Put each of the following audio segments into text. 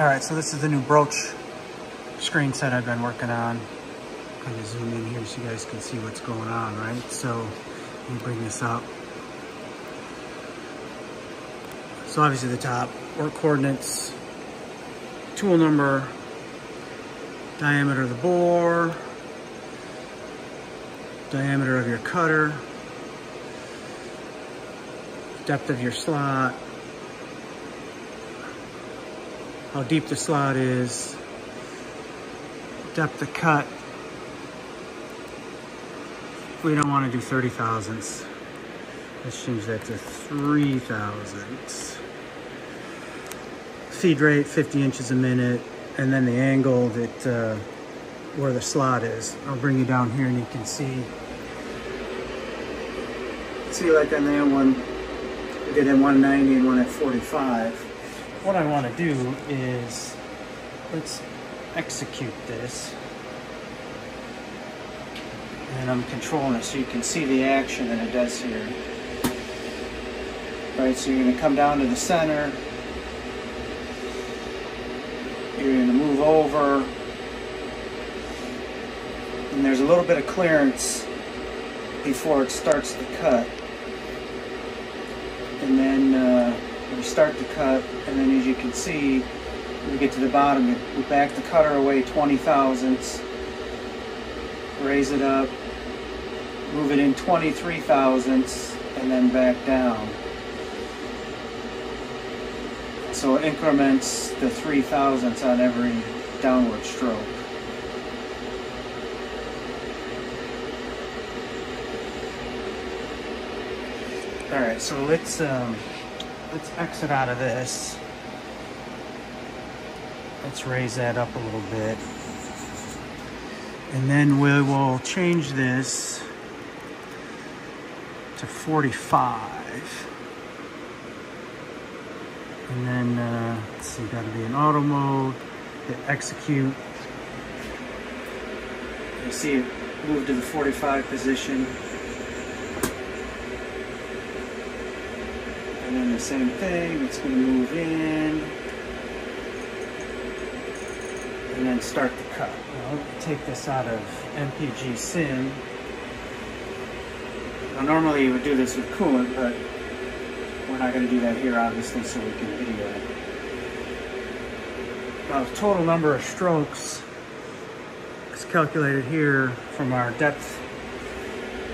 All right, so this is the new broach screen set I've been working on. Kind of zoom in here so you guys can see what's going on, right? So let me bring this up. So obviously the top, work coordinates, tool number, diameter of the bore, diameter of your cutter, depth of your slot, how deep the slot is, depth of cut. We don't want to do 30 thousandths. Let's change that to 3 thousandths. Feed rate, 50 inches a minute, and then the angle that where the slot is. I'll bring you down here and you can see. See, like on that one, we did at 190 and one at 45. What I want to do is, let's execute this. And I'm controlling it so you can see the action that it does here. Right, so you're going to come down to the center. You're going to move over. And there's a little bit of clearance before it starts to cut. And then you start to cut, and then as you can see, when you get to the bottom, you back the cutter away 20 thousandths, raise it up, move it in 23 thousandths, and then back down. So it increments the 3 thousandths on every downward stroke. All right, so let's exit out of this. Let's raise that up a little bit. And then we will change this to 45. And then, let's see, got to be in auto mode, hit execute. You see it move to the 45 position. And then the same thing, it's going to move in. And then start the cut. Now, take this out of MPG Sim. Now, normally you would do this with coolant, but we're not going to do that here, obviously, so we can video it. Now, the total number of strokes is calculated here from our depth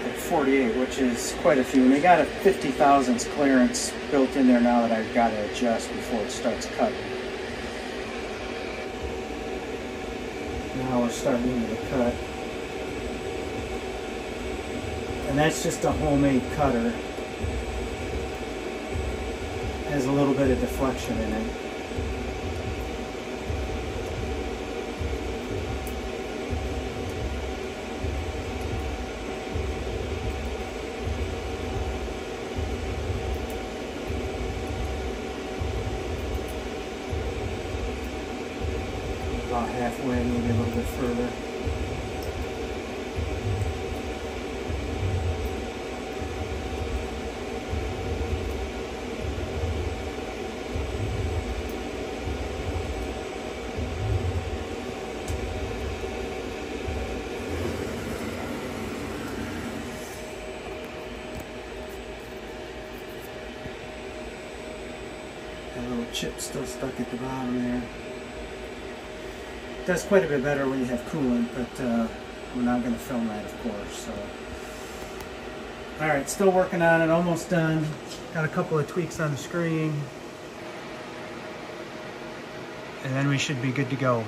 at 48, which is quite a few. And they got a 50 thousandths clearance built in there now that I've got to adjust before it starts cutting. Now we're starting into the cut. And that's just a homemade cutter. Has a little bit of deflection in it. About halfway, maybe a little bit further. That little chip still stuck at the bottom there. Does quite a bit better when you have coolant, but we're not going to film that, of course. So, all right, still working on it, almost done. Got a couple of tweaks on the screen, and then we should be good to go.